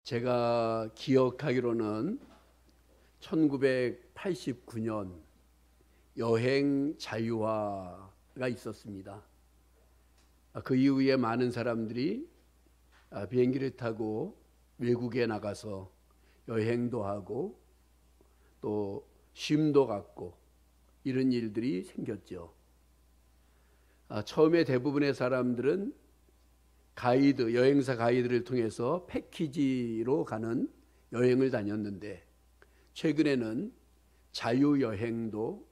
제가 기억하기로는 1989년 여행 자유화가 있었습니다. 그 이후에 많은 사람들이 비행기를 타고 외국에 나가서 여행도 하고 또 쉼도 갖고 이런 일들이 생겼죠. 처음에 대부분의 사람들은 여행사 가이드를 통해서 패키지로 가는 여행을 다녔는데, 최근에는 자유여행도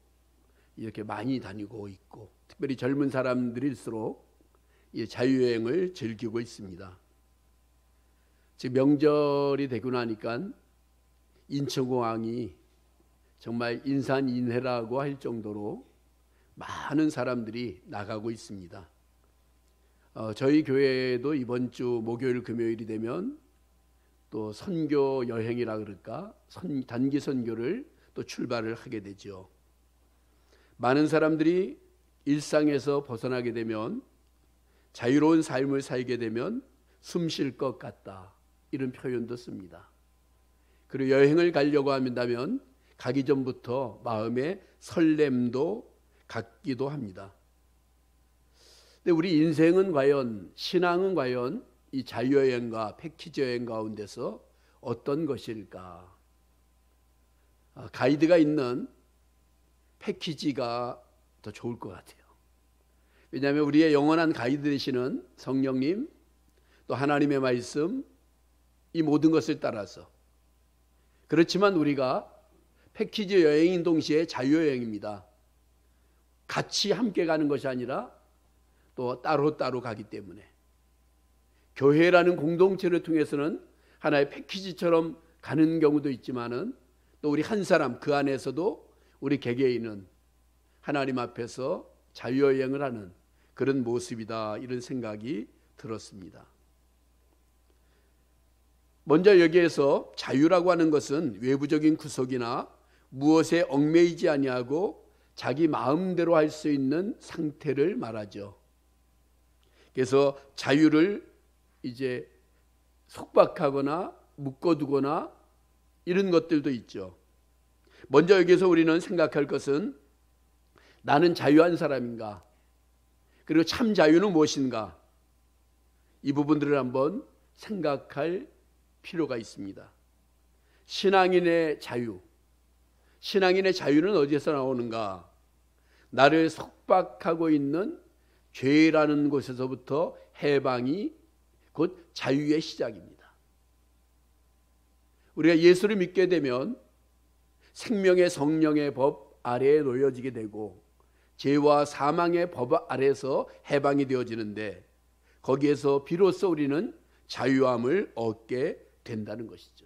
이렇게 많이 다니고 있고, 특별히 젊은 사람들일수록 이 자유여행을 즐기고 있습니다. 즉 명절이 되고 나니까 인천공항이 정말 인산인해라고 할 정도로 많은 사람들이 나가고 있습니다. 저희 교회도 이번 주 목요일 금요일이 되면 또 선교 여행이라 그럴까, 단기 선교를 또 출발을 하게 되죠. 많은 사람들이 일상에서 벗어나게 되면, 자유로운 삶을 살게 되면 숨 쉴 것 같다, 이런 표현도 씁니다. 그리고 여행을 가려고 한다면 가기 전부터 마음에 설렘도 갖기도 합니다. 근데 우리 인생은 과연, 신앙은 과연 이 자유여행과 패키지 여행 가운데서 어떤 것일까? 가이드가 있는 패키지가 더 좋을 것 같아요. 왜냐하면 우리의 영원한 가이드 되시는 성령님, 또 하나님의 말씀, 이 모든 것을 따라서. 그렇지만 우리가 패키지 여행인 동시에 자유여행입니다. 같이 함께 가는 것이 아니라 또 따로따로 가기 때문에, 교회라는 공동체를 통해서는 하나의 패키지처럼 가는 경우도 있지만은, 또 우리 한 사람 그 안에서도 우리 개개인은 하나님 앞에서 자유여행을 하는 그런 모습이다, 이런 생각이 들었습니다. 먼저 여기에서 자유라고 하는 것은 외부적인 구속이나 무엇에 얽매이지 아니하고 자기 마음대로 할 수 있는 상태를 말하죠. 그래서 자유를 이제 속박하거나 묶어두거나 이런 것들도 있죠. 먼저 여기서 우리는 생각할 것은, 나는 자유한 사람인가? 그리고 참 자유는 무엇인가? 이 부분들을 한번 생각할 필요가 있습니다. 신앙인의 자유, 신앙인의 자유는 어디에서 나오는가? 나를 속박하고 있는 죄라는 곳에서부터 해방이 곧 자유의 시작입니다. 우리가 예수를 믿게 되면 생명의 성령의 법 아래에 놓여지게 되고, 죄와 사망의 법 아래에서 해방이 되어지는데, 거기에서 비로소 우리는 자유함을 얻게 된다는 것이죠.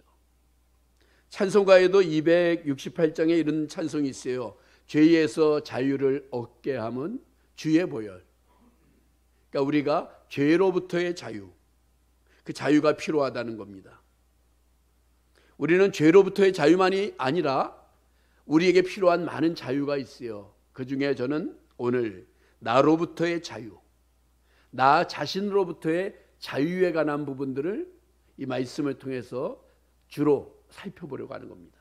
찬송가에도 268장에 이런 찬송이 있어요. 죄에서 자유를 얻게 함은 주의 보혈. 그러니까 우리가 죄로부터의 자유, 그 자유가 필요하다는 겁니다. 우리는 죄로부터의 자유만이 아니라 우리에게 필요한 많은 자유가 있어요. 그 중에 저는 오늘 나로부터의 자유, 나 자신으로부터의 자유에 관한 부분들을 이 말씀을 통해서 주로 살펴보려고 하는 겁니다.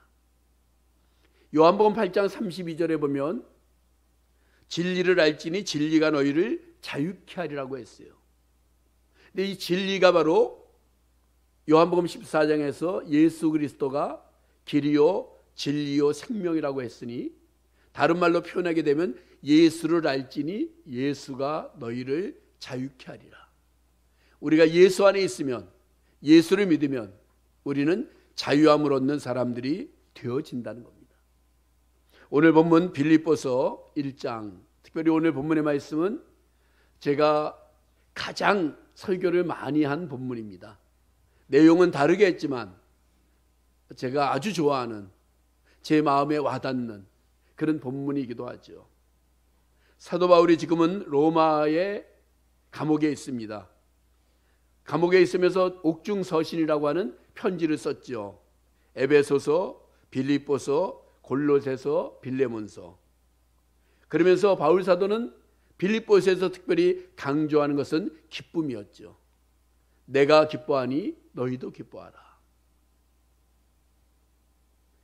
요한복음 8장 32절에 보면 진리를 알지니 진리가 너희를 자유케 하리라고 했어요. 근데 이 진리가 바로 요한복음 14장에서 예수 그리스도가 길이요 진리요 생명이라고 했으니, 다른 말로 표현하게 되면 예수를 알지니 예수가 너희를 자유케 하리라. 우리가 예수 안에 있으면, 예수를 믿으면 우리는 자유함을 얻는 사람들이 되어진다는 겁니다. 오늘 본문 빌립보서 1장, 특별히 오늘 본문의 말씀은 제가 가장 설교를 많이 한 본문입니다. 내용은 다르겠지만 제가 아주 좋아하는, 제 마음에 와닿는 그런 본문이기도 하죠. 사도 바울이 지금은 로마의 감옥에 있습니다. 감옥에 있으면서 옥중서신이라고 하는 편지를 썼죠. 에베소서, 빌립보서, 골로새서, 빌레몬서. 그러면서 바울 사도는 빌립보서에서 특별히 강조하는 것은 기쁨이었죠. 내가 기뻐하니 너희도 기뻐하라.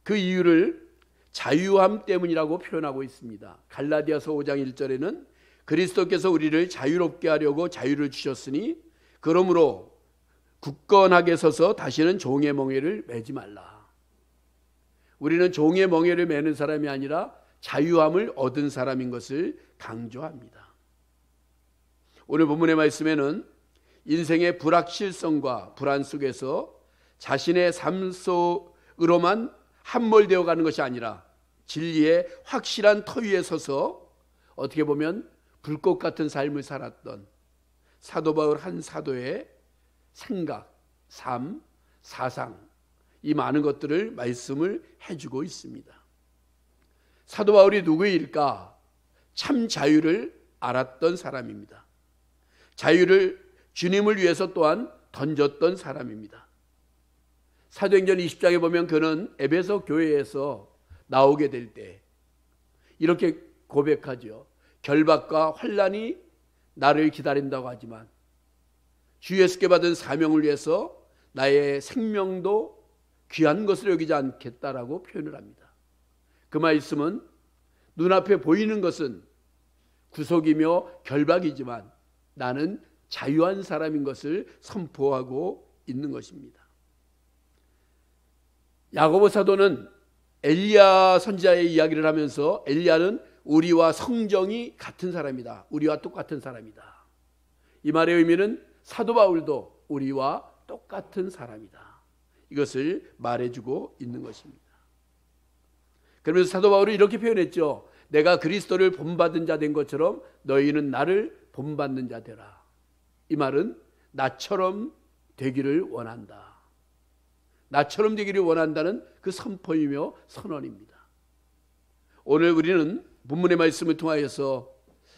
그 이유를 자유함 때문이라고 표현하고 있습니다. 갈라디아서 5장 1절에는 그리스도께서 우리를 자유롭게 하려고 자유를 주셨으니 그러므로 굳건하게 서서 다시는 종의 멍에를 매지 말라. 우리는 종의 멍에를 매는 사람이 아니라 자유함을 얻은 사람인 것을 강조합니다. 오늘 본문의 말씀에는 인생의 불확실성과 불안 속에서 자신의 삶 속으로만 함몰되어 가는 것이 아니라 진리의 확실한 터 위에 서서 어떻게 보면 불꽃 같은 삶을 살았던 사도 바울 한 사도의 생각, 삶, 사상, 이 많은 것들을 말씀을 해주고 있습니다. 사도 바울이 누구일까? 참 자유를 알았던 사람입니다. 자유를 주님을 위해서 또한 던졌던 사람입니다. 사도행전 20장에 보면 그는 에베소 교회에서 나오게 될 때 이렇게 고백하죠. 결박과 환난이 나를 기다린다고 하지만 주 예수께 받은 사명을 위해서 나의 생명도 귀한 것을 여기지 않겠다라고 표현을 합니다. 그 말씀은 눈앞에 보이는 것은 구속이며 결박이지만 나는 자유한 사람인 것을 선포하고 있는 것입니다. 야고보 사도는 엘리야 선지자의 이야기를 하면서 엘리야는 우리와 성정이 같은 사람이다. 우리와 똑같은 사람이다. 이 말의 의미는 사도 바울도 우리와 똑같은 사람이다. 이것을 말해주고 있는 것입니다. 그러면서 사도 바울이 이렇게 표현했죠. 내가 그리스도를 본받은 자 된 것처럼 너희는 나를 본받는 자 되라. 이 말은 나처럼 되기를 원한다. 나처럼 되기를 원한다는 그 선포이며 선언입니다. 오늘 우리는 본문의 말씀을 통하여서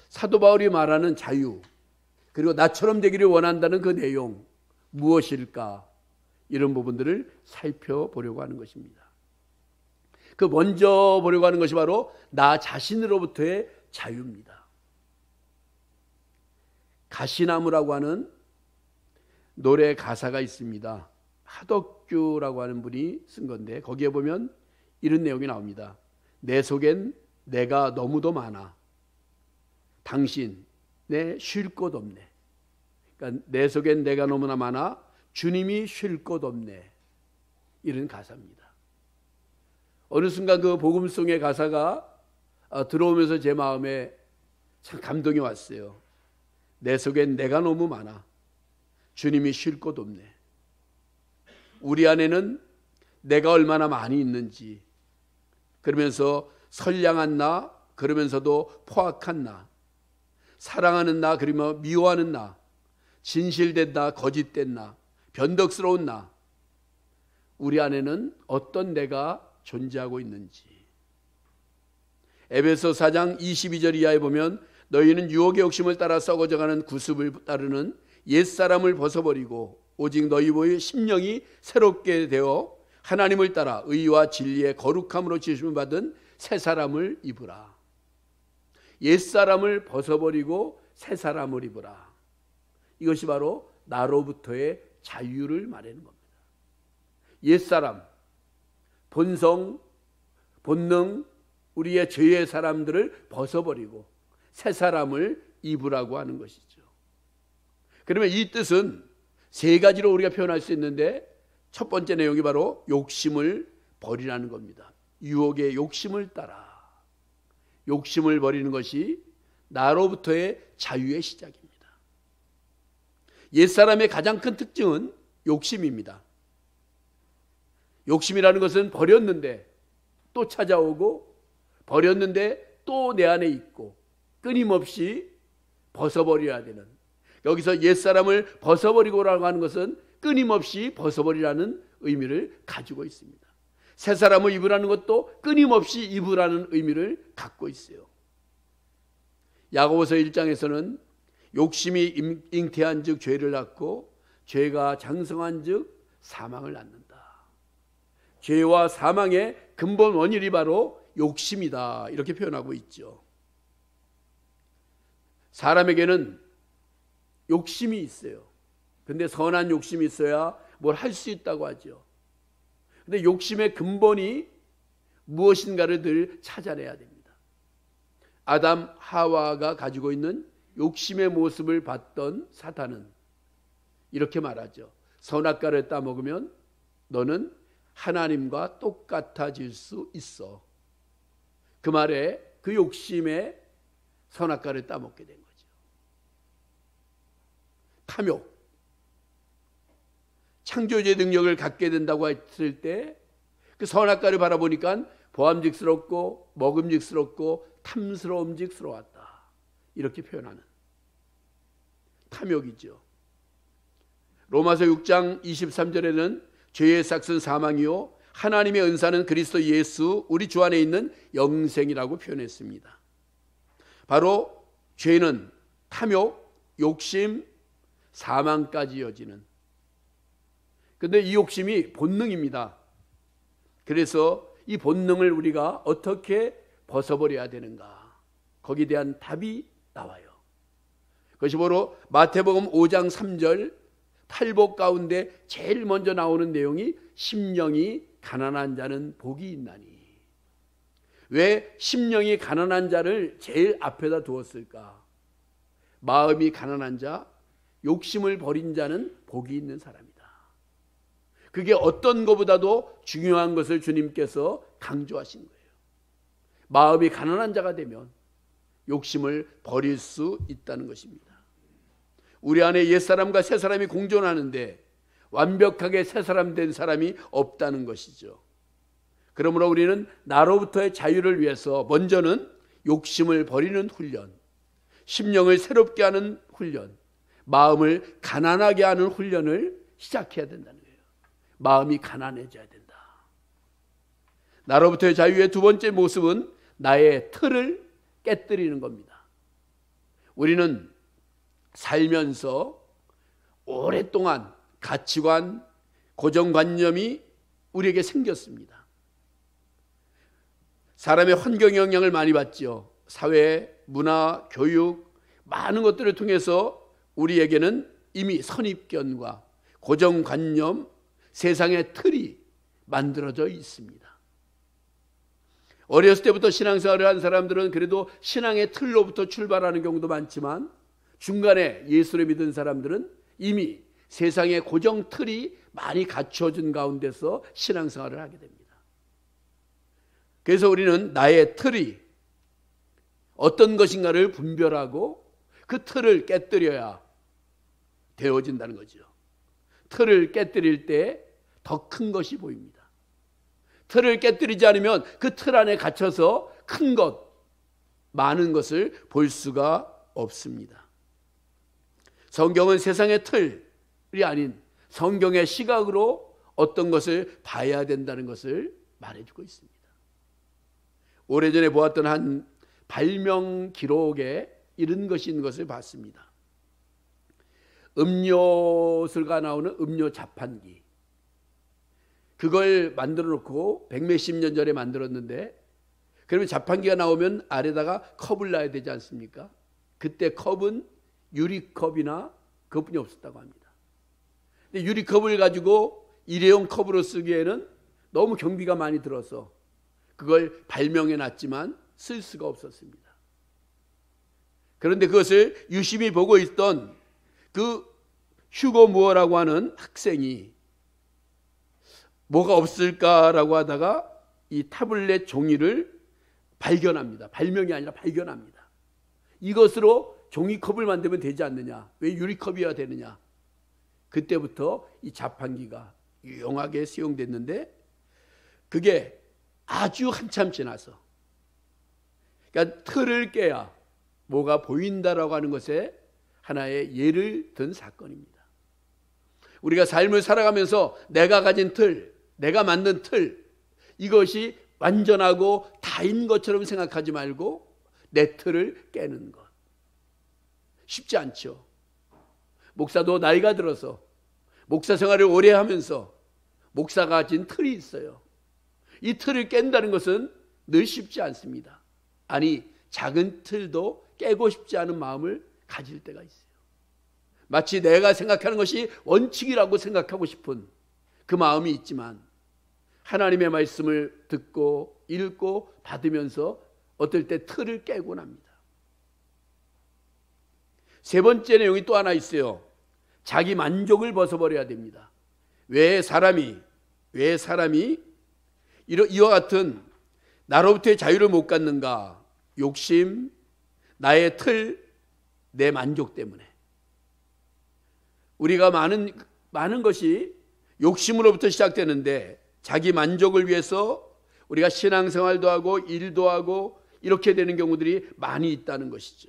사도 바울이 말하는 자유, 그리고 나처럼 되기를 원한다는 그 내용 무엇일까? 이런 부분들을 살펴보려고 하는 것입니다. 그 먼저 보려고 하는 것이 바로 나 자신으로부터의 자유입니다. 가시나무라고 하는 노래 가사가 있습니다. 하덕규라고 하는 분이 쓴 건데 거기에 보면 이런 내용이 나옵니다. 내 속엔 내가 너무도 많아. 당신 내 쉴 곳 없네. 그러니까 내 속엔 내가 너무나 많아. 주님이 쉴 곳 없네. 이런 가사입니다. 어느 순간 그 복음송의 가사가 들어오면서 제 마음에 참 감동이 왔어요. 내 속엔 내가 너무 많아. 주님이 쉴 곳 없네. 우리 안에는 내가 얼마나 많이 있는지, 그러면서 선량한 나, 그러면서도 포악한 나, 사랑하는 나, 그러며 미워하는 나, 진실된 나, 거짓된 나, 변덕스러운 나, 우리 안에는 어떤 내가 존재하고 있는지. 에베소 4장 22절 이하에 보면 너희는 유혹의 욕심을 따라 썩어져가는 구습을 따르는 옛사람을 벗어버리고 오직 너희의 심령이 새롭게 되어 하나님을 따라 의와 진리의 거룩함으로 지으심을 받은 새 사람을 입으라. 옛사람을 벗어버리고 새 사람을 입으라. 이것이 바로 나로부터의 자유를 말하는 겁니다. 옛사람, 본성, 본능, 우리의 죄의 사람들을 벗어버리고 새 사람을 입으라고 하는 것이죠. 그러면 이 뜻은 세 가지로 우리가 표현할 수 있는데 첫 번째 내용이 바로 욕심을 버리라는 겁니다. 유혹의 욕심을 따라. 욕심을 버리는 것이 나로부터의 자유의 시작입니다. 옛사람의 가장 큰 특징은 욕심입니다. 욕심이라는 것은 버렸는데 또 찾아오고 버렸는데 또 내 안에 있고 끊임없이 벗어버려야 되는, 여기서 옛사람을 벗어버리고라고 하는 것은 끊임없이 벗어버리라는 의미를 가지고 있습니다. 새 사람을 입으라는 것도 끊임없이 입으라는 의미를 갖고 있어요. 야고보서 1장에서는 욕심이 잉태한 즉 죄를 낳고 죄가 장성한 즉 사망을 낳는다. 죄와 사망의 근본 원인이 바로 욕심이다. 이렇게 표현하고 있죠. 사람에게는 욕심이 있어요. 근데 선한 욕심이 있어야 뭘 할 수 있다고 하죠. 근데 욕심의 근본이 무엇인가를 늘 찾아내야 됩니다. 아담 하와가 가지고 있는 욕심의 모습을 봤던 사탄은 이렇게 말하죠. 선악과를 따먹으면 너는 하나님과 똑같아질 수 있어. 그 말에 그 욕심에 선악과를 따먹게 된 거죠. 탐욕. 창조주의 능력을 갖게 된다고 했을 때 그 선악과를 바라보니까 보암직스럽고 먹음직스럽고 탐스러움직스러웠다. 이렇게 표현하는 탐욕이죠. 로마서 6장 23절에는 죄의 삭은 사망이요 하나님의 은사는 그리스도 예수 우리 주 안에 있는 영생이라고 표현했습니다. 바로 죄는 탐욕, 욕심, 사망까지 이어지는, 그런데 이 욕심이 본능입니다. 그래서 이 본능을 우리가 어떻게 벗어버려야 되는가, 거기에 대한 답이 나와요. 그것이 바로 마태복음 5장 3절 팔복 가운데 제일 먼저 나오는 내용이 심령이 가난한 자는 복이 있나니. 왜 심령이 가난한 자를 제일 앞에다 두었을까? 마음이 가난한 자, 욕심을 버린 자는 복이 있는 사람이다. 그게 어떤 것보다도 중요한 것을 주님께서 강조하신 거예요. 마음이 가난한 자가 되면 욕심을 버릴 수 있다는 것입니다. 우리 안에 옛사람과 새사람이 공존하는데 완벽하게 새사람 된 사람이 없다는 것이죠. 그러므로 우리는 나로부터의 자유를 위해서 먼저는 욕심을 버리는 훈련, 심령을 새롭게 하는 훈련, 마음을 가난하게 하는 훈련을 시작해야 된다는 거예요. 마음이 가난해져야 된다. 나로부터의 자유의 두 번째 모습은 나의 틀을 깨뜨리는 겁니다. 우리는 살면서 오랫동안 가치관, 고정관념이 우리에게 생겼습니다. 사람의 환경 영향을 많이 받죠. 사회, 문화, 교육, 많은 것들을 통해서 우리에게는 이미 선입견과 고정관념, 세상의 틀이 만들어져 있습니다. 어렸을 때부터 신앙생활을 한 사람들은 그래도 신앙의 틀로부터 출발하는 경우도 많지만 중간에 예수를 믿은 사람들은 이미 세상의 고정 틀이 많이 갖춰진 가운데서 신앙생활을 하게 됩니다. 그래서 우리는 나의 틀이 어떤 것인가를 분별하고 그 틀을 깨뜨려야 되어진다는 거죠. 틀을 깨뜨릴 때 더 큰 것이 보입니다. 틀을 깨뜨리지 않으면 그 틀 안에 갇혀서 큰 것, 많은 것을 볼 수가 없습니다. 성경은 세상의 틀이 아닌 성경의 시각으로 어떤 것을 봐야 된다는 것을 말해주고 있습니다. 오래전에 보았던 한 발명 기록에 이런 것이 있는 것을 봤습니다. 음료수가 나오는 음료 자판기, 그걸 만들어 놓고 백몇십 년 전에 만들었는데, 그러면 자판기가 나오면 아래다가 컵을 놔야 되지 않습니까? 그때 컵은 유리컵이나 그것뿐이 없었다고 합니다. 근데 유리컵을 가지고 일회용 컵으로 쓰기에는 너무 경비가 많이 들어서 그걸 발명해 놨지만 쓸 수가 없었습니다. 그런데 그것을 유심히 보고 있던 그 휴고 무어라고 하는 학생이 뭐가 없을까라고 하다가 이 타블렛 종이를 발견합니다. 발명이 아니라 발견합니다. 이것으로 종이컵을 만들면 되지 않느냐? 왜 유리컵이어야 되느냐? 그때부터 이 자판기가 유용하게 사용됐는데, 그게 아주 한참 지나서, 그러니까 틀을 깨야 뭐가 보인다라고 하는 것에 하나의 예를 든 사건입니다. 우리가 삶을 살아가면서 내가 가진 틀, 내가 만든 틀, 이것이 완전하고 다인 것처럼 생각하지 말고 내 틀을 깨는 것. 쉽지 않죠. 목사도 나이가 들어서 목사 생활을 오래 하면서 목사가 가진 틀이 있어요. 이 틀을 깬다는 것은 늘 쉽지 않습니다. 아니, 작은 틀도 깨고 싶지 않은 마음을 가질 때가 있어요. 마치 내가 생각하는 것이 원칙이라고 생각하고 싶은 그 마음이 있지만, 하나님의 말씀을 듣고 읽고 받으면서 어떨 때 틀을 깨곤 합니다. 세 번째 내용이 또 하나 있어요. 자기 만족을 벗어버려야 됩니다. 왜 사람이 이와 같은 나로부터의 자유를 못 갖는가? 욕심, 나의 틀, 내 만족 때문에. 우리가 많은 것이 욕심으로부터 시작되는데 자기 만족을 위해서 우리가 신앙생활도 하고 일도 하고 이렇게 되는 경우들이 많이 있다는 것이죠.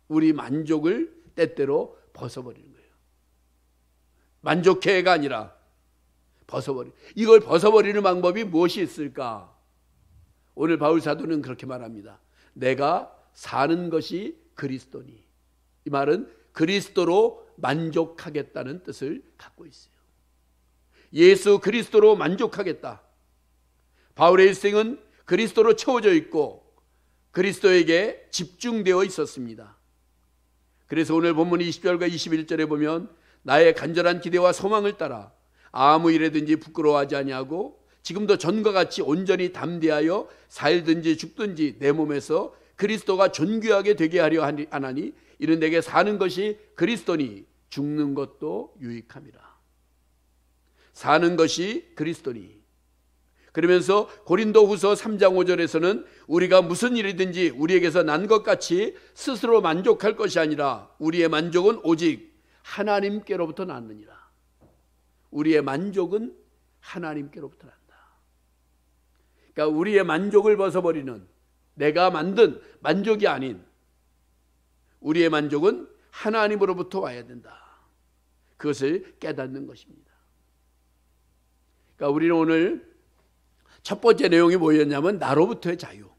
우리 만족을 때때로 벗어버리는 거예요. 만족해가 아니라 이걸 벗어버리는 방법이 무엇이 있을까? 오늘 바울 사도는 그렇게 말합니다. 내가 사는 것이 그리스도니. 이 말은 그리스도로 만족하겠다는 뜻을 갖고 있어요. 예수 그리스도로 만족하겠다. 바울의 일생은 그리스도로 채워져 있고 그리스도에게 집중되어 있었습니다. 그래서 오늘 본문 20절과 21절에 보면 나의 간절한 기대와 소망을 따라 아무 일에든지 부끄러워하지 아니하고 지금도 전과 같이 온전히 담대하여 살든지 죽든지 내 몸에서 그리스도가 존귀하게 되게 하려 하나니 이는 내게 사는 것이 그리스도니 죽는 것도 유익함이라. 사는 것이 그리스도니. 그러면서 고린도후서 3장 5절에서는 우리가 무슨 일이든지 우리에게서 난 것 같이 스스로 만족할 것이 아니라 우리의 만족은 오직 하나님께로부터 났느니라. 우리의 만족은 하나님께로부터 난다. 그러니까 우리의 만족을 벗어버리는, 내가 만든 만족이 아닌 우리의 만족은 하나님으로부터 와야 된다. 그것을 깨닫는 것입니다. 그러니까 우리는 오늘 첫 번째 내용이 뭐였냐면 나로부터의 자유.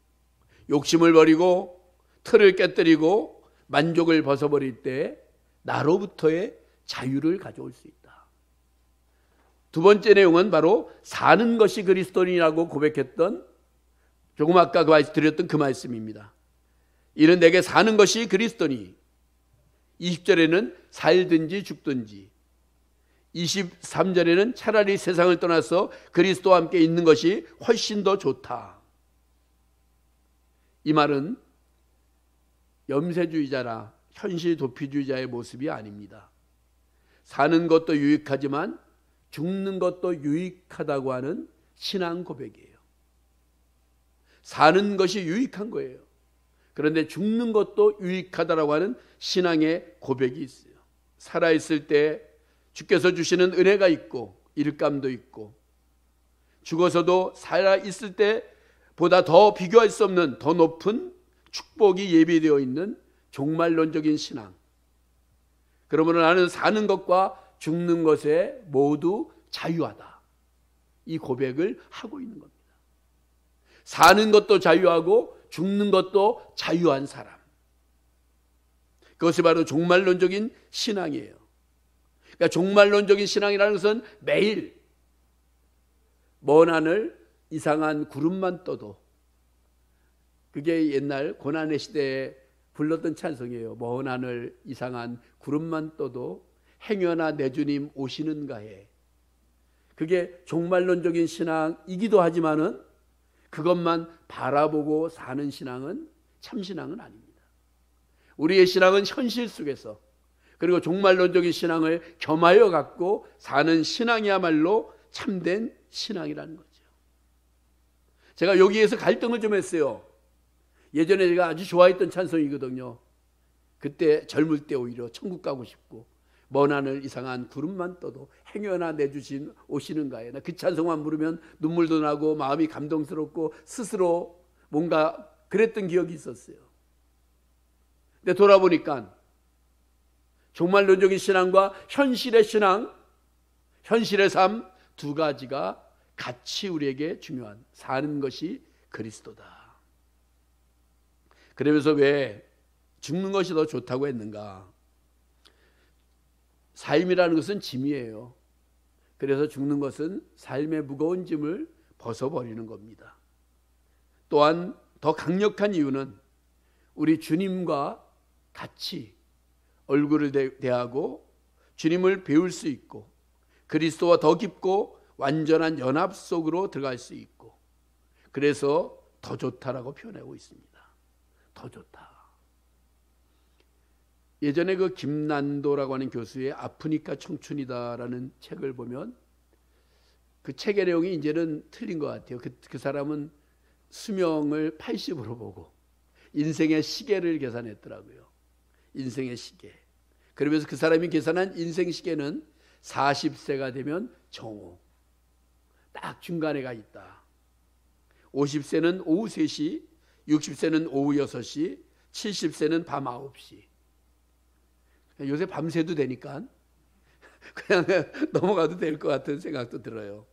욕심을 버리고 틀을 깨뜨리고 만족을 벗어버릴 때 나로부터의 자유를 가져올 수 있다. 두 번째 내용은 바로 사는 것이 그리스도니라고 고백했던, 조금 아까 드렸던 그 말씀입니다. 이는 내게 사는 것이 그리스도니. 20절에는 살든지 죽든지, 23절에는 차라리 세상을 떠나서 그리스도와 함께 있는 것이 훨씬 더 좋다. 이 말은 염세주의자나 현실 도피주의자의 모습이 아닙니다. 사는 것도 유익하지만 죽는 것도 유익하다고 하는 신앙 고백이에요. 사는 것이 유익한 거예요. 그런데 죽는 것도 유익하다라고 하는 신앙의 고백이 있어요. 살아있을 때 주께서 주시는 은혜가 있고 일감도 있고, 죽어서도 살아있을 때보다 더 비교할 수 없는 더 높은 축복이 예비되어 있는 종말론적인 신앙. 그러므로 나는 사는 것과 죽는 것에 모두 자유하다. 이 고백을 하고 있는 겁니다. 사는 것도 자유하고 죽는 것도 자유한 사람. 그것이 바로 종말론적인 신앙이에요. 그러니까 종말론적인 신앙이라는 것은 매일 먼 하늘 이상한 구름만 떠도, 그게 옛날 고난의 시대에 불렀던 찬송이에요. 먼 하늘 이상한 구름만 떠도 행여나 내 주님 오시는가에. 그게 종말론적인 신앙이기도 하지만은 그것만 바라보고 사는 신앙은 참신앙은 아닙니다. 우리의 신앙은 현실 속에서, 그리고 종말론적인 신앙을 겸하여 갖고 사는 신앙이야말로 참된 신앙이라는 거죠. 제가 여기에서 갈등을 좀 했어요. 예전에 제가 아주 좋아했던 찬송이거든요. 그때 젊을 때 오히려 천국 가고 싶고 먼 하늘 이상한 구름만 떠도 행여나 내주신 오시는가에, 나 그 찬송만 부르면 눈물도 나고 마음이 감동스럽고 스스로 뭔가 그랬던 기억이 있었어요. 근데 돌아보니까 종말론적인 신앙과 현실의 신앙, 현실의 삶 두 가지가 같이 우리에게 중요한, 사는 것이 그리스도다. 그러면서 왜 죽는 것이 더 좋다고 했는가? 삶이라는 것은 짐이에요. 그래서 죽는 것은 삶의 무거운 짐을 벗어버리는 겁니다. 또한 더 강력한 이유는 우리 주님과 같이 얼굴을 대하고 주님을 배울 수 있고 그리스도와 더 깊고 완전한 연합 속으로 들어갈 수 있고, 그래서 더 좋다라고 표현하고 있습니다. 더 좋다. 예전에 그 김난도라고 하는 교수의 아프니까 청춘이다라는 책을 보면 그 책의 내용이 이제는 틀린 것 같아요. 그 사람은 수명을 80으로 보고 인생의 시계를 계산했더라고요. 인생의 시계. 그러면서 그 사람이 계산한 인생 시계는 40세가 되면 정오. 딱 중간에 가 있다. 50세는 오후 3시, 60세는 오후 6시, 70세는 밤 9시. 요새 밤새도 되니까 그냥 넘어가도 될 것 같은 생각도 들어요.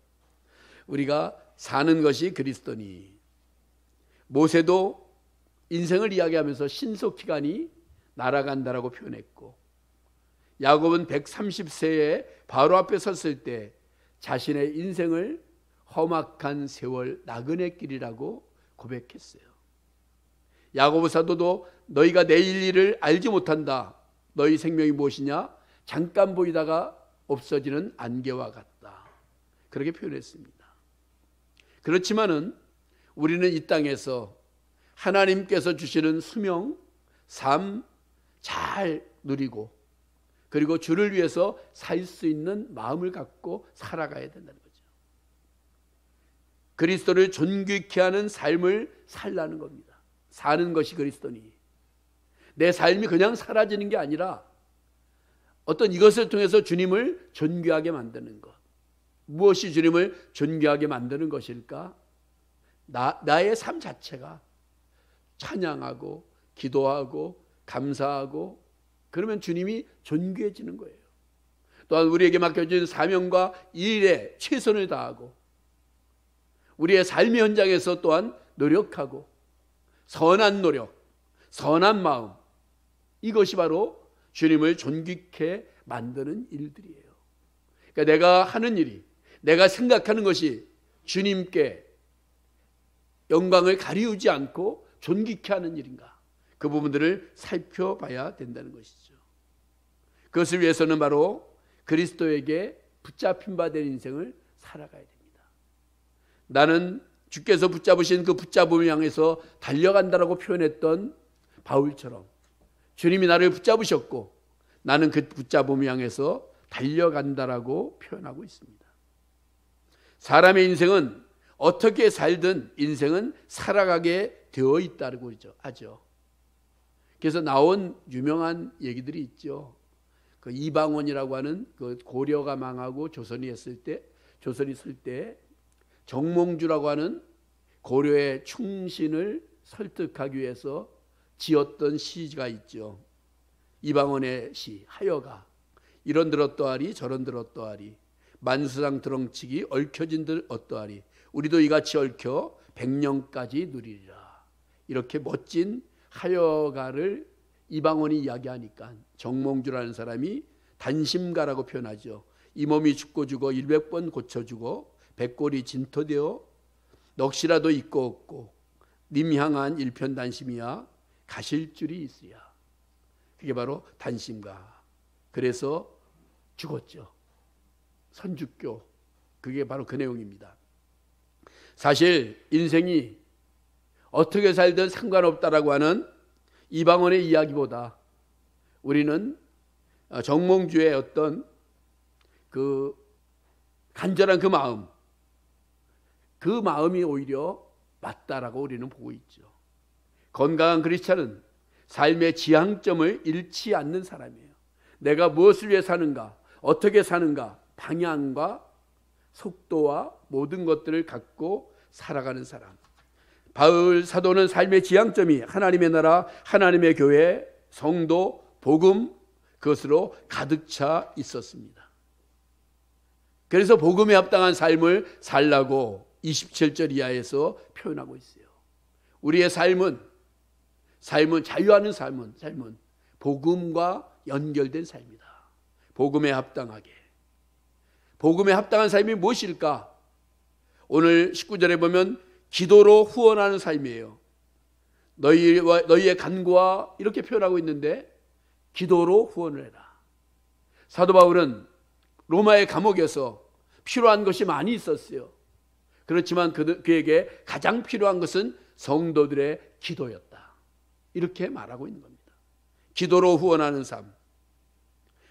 우리가 사는 것이 그리스도니. 모세도 인생을 이야기하면서 신속기간이 날아간다라고 표현했고, 야곱은 130세에 바로 앞에 섰을 때 자신의 인생을 험악한 세월 나그네 길이라고 고백했어요. 야고보 사도도 너희가 내일 일을 알지 못한다. 너희 생명이 무엇이냐? 잠깐 보이다가 없어지는 안개와 같다. 그렇게 표현했습니다. 그렇지만은 우리는 이 땅에서 하나님께서 주시는 수명, 삶 잘 누리고, 그리고 주를 위해서 살 수 있는 마음을 갖고 살아가야 된다는 거죠. 그리스도를 존귀케 하는 삶을 살라는 겁니다. 사는 것이 그리스도니. 내 삶이 그냥 사라지는 게 아니라 어떤 이것을 통해서 주님을 존귀하게 만드는 것. 무엇이 주님을 존귀하게 만드는 것일까? 나의 삶 자체가 찬양하고 기도하고 감사하고, 그러면 주님이 존귀해지는 거예요. 또한 우리에게 맡겨진 사명과 일에 최선을 다하고, 우리의 삶의 현장에서 또한 노력하고, 선한 노력, 선한 마음, 이것이 바로 주님을 존귀케 만드는 일들이에요. 그러니까 내가 하는 일이, 내가 생각하는 것이 주님께 영광을 가리우지 않고 존귀케 하는 일인가, 그 부분들을 살펴봐야 된다는 것이죠. 그것을 위해서는 바로 그리스도에게 붙잡힌 바 된 인생을 살아가야 됩니다. 나는 주께서 붙잡으신 그 붙잡음을 향해서 달려간다라고 표현했던 바울처럼 주님이 나를 붙잡으셨고 나는 그 붙잡음을 향해서 달려간다라고 표현하고 있습니다. 사람의 인생은 어떻게 살든 인생은 살아가게 되어 있다고 하죠. 그래서 나온 유명한 얘기들이 있죠. 그 이방원이라고 하는 그 고려가 망하고 조선이 있을 때 정몽주라고 하는 고려의 충신을 설득하기 위해서 지었던 시가 있죠. 이방원의 시 하여가 이런 들 어떠하리 저런 들 어떠하리 만수상 드렁치기 얽혀진 들 어떠하리 우리도 이같이 얽혀 백년까지 누리리라. 이렇게 멋진 하여가를 이방원이 이야기하니까 정몽주라는 사람이 단심가라고 표현하죠. 이 몸이 죽고 죽어 100번 고쳐주고 백골이 진토되어 넋이라도 있고 없고 님 향한 일편단심이야 가실 줄이 있으랴. 그게 바로 단심가. 그래서 죽었죠. 선주교. 그게 바로 그 내용입니다. 사실 인생이 어떻게 살든 상관없다라고 하는 이방원의 이야기보다 우리는 정몽주의 어떤 그 간절한 그 마음이 오히려 맞다라고 우리는 보고 있죠. 건강한 크리스찬은 삶의 지향점을 잃지 않는 사람이에요. 내가 무엇을 위해 사는가, 어떻게 사는가, 방향과 속도와 모든 것들을 갖고 살아가는 사람. 바울 사도는 삶의 지향점이 하나님의 나라, 하나님의 교회, 성도, 복음, 그것으로 가득 차 있었습니다. 그래서 복음에 합당한 삶을 살라고 27절 이하에서 표현하고 있어요. 우리의 삶은 자유하는 삶은 복음과 연결된 삶이다. 복음에 합당하게. 복음에 합당한 삶이 무엇일까? 오늘 19절에 보면 기도로 후원하는 삶이에요. 너희의 간구와 이렇게 표현하고 있는데 기도로 후원을 해라. 사도 바울은 로마의 감옥에서 필요한 것이 많이 있었어요. 그렇지만 그에게 가장 필요한 것은 성도들의 기도였다. 이렇게 말하고 있는 겁니다. 기도로 후원하는 삶.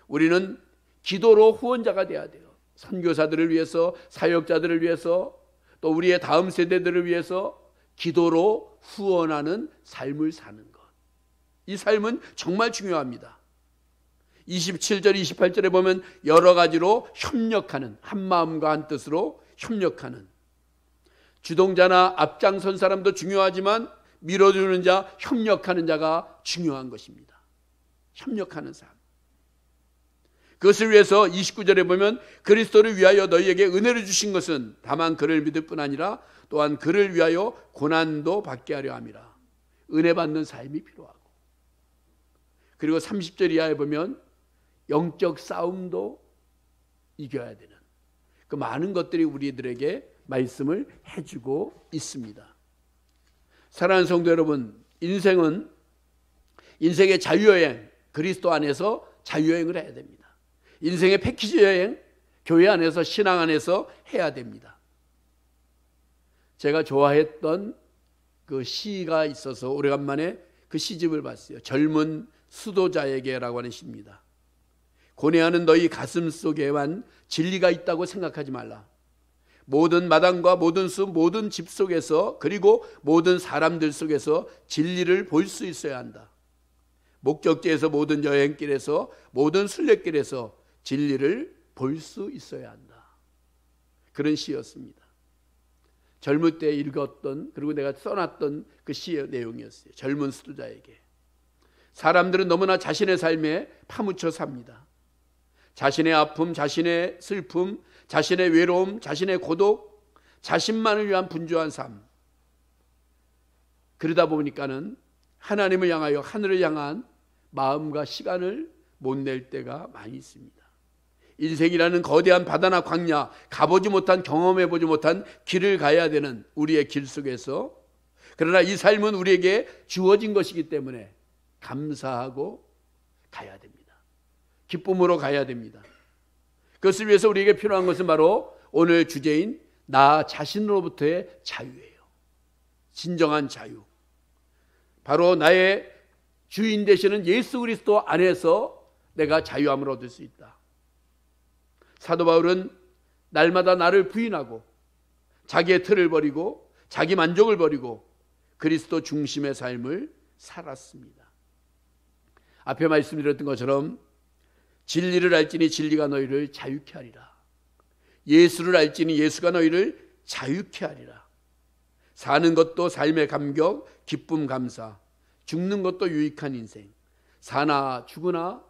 우리는 기도로 후원자가 돼야 돼요. 선교사들을 위해서, 사역자들을 위해서, 또 우리의 다음 세대들을 위해서 기도로 후원하는 삶을 사는 것. 이 삶은 정말 중요합니다. 27절, 28절에 보면 여러 가지로 협력하는, 한 마음과 한 뜻으로 협력하는. 주동자나 앞장선 사람도 중요하지만 밀어주는 자, 협력하는 자가 중요한 것입니다. 협력하는 삶. 그것을 위해서 29절에 보면 그리스도를 위하여 너희에게 은혜를 주신 것은 다만 그를 믿을 뿐 아니라 또한 그를 위하여 고난도 받게 하려 함이라. 은혜 받는 삶이 필요하고, 그리고 30절 이하에 보면 영적 싸움도 이겨야 되는 그 많은 것들이 우리들에게 말씀을 해주고 있습니다. 사랑하는 성도 여러분, 인생은 인생의 자유여행, 그리스도 안에서 자유여행을 해야 됩니다. 인생의 패키지 여행, 교회 안에서, 신앙 안에서 해야 됩니다. 제가 좋아했던 그 시가 있어서 오래간만에 그 시집을 봤어요. 젊은 수도자에게라고 하는 시입니다. 고뇌하는 너희 가슴 속에만 진리가 있다고 생각하지 말라. 모든 마당과 모든 숲, 모든 집 속에서, 그리고 모든 사람들 속에서 진리를 볼 수 있어야 한다. 목적지에서, 모든 여행길에서, 모든 순례길에서 진리를 볼 수 있어야 한다. 그런 시였습니다. 젊을 때 읽었던, 그리고 내가 써놨던 그 시의 내용이었어요. 젊은 수도자에게. 사람들은 너무나 자신의 삶에 파묻혀 삽니다. 자신의 아픔, 자신의 슬픔, 자신의 외로움, 자신의 고독, 자신만을 위한 분주한 삶. 그러다 보니까는 하나님을 향하여, 하늘을 향한 마음과 시간을 못 낼 때가 많이 있습니다. 인생이라는 거대한 바다나 광야, 가보지 못한, 경험해보지 못한 길을 가야 되는 우리의 길 속에서, 그러나 이 삶은 우리에게 주어진 것이기 때문에 감사하고 가야 됩니다. 기쁨으로 가야 됩니다. 그것을 위해서 우리에게 필요한 것은 바로 오늘 주제인 나 자신으로부터의 자유예요. 진정한 자유. 바로 나의 주인 되시는 예수 그리스도 안에서 내가 자유함을 얻을 수 있다. 사도 바울은 날마다 나를 부인하고 자기의 틀을 버리고 자기 만족을 버리고 그리스도 중심의 삶을 살았습니다. 앞에 말씀드렸던 것처럼 진리를 알지니 진리가 너희를 자유케 하리라. 예수를 알지니 예수가 너희를 자유케 하리라. 사는 것도 삶의 감격, 기쁨, 감사, 죽는 것도 유익한 인생. 사나 죽으나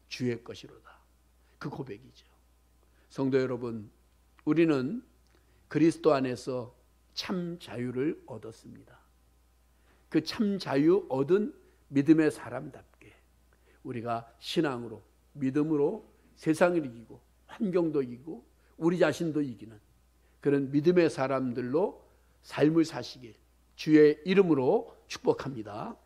주의 것이로다. 그 고백이죠. 성도 여러분, 우리는 그리스도 안에서 참 자유를 얻었습니다. 그 참 자유 얻은 믿음의 사람답게 우리가 신앙으로, 믿음으로 세상을 이기고 환경도 이기고 우리 자신도 이기는 그런 믿음의 사람들로 삶을 사시길 주의 이름으로 축복합니다.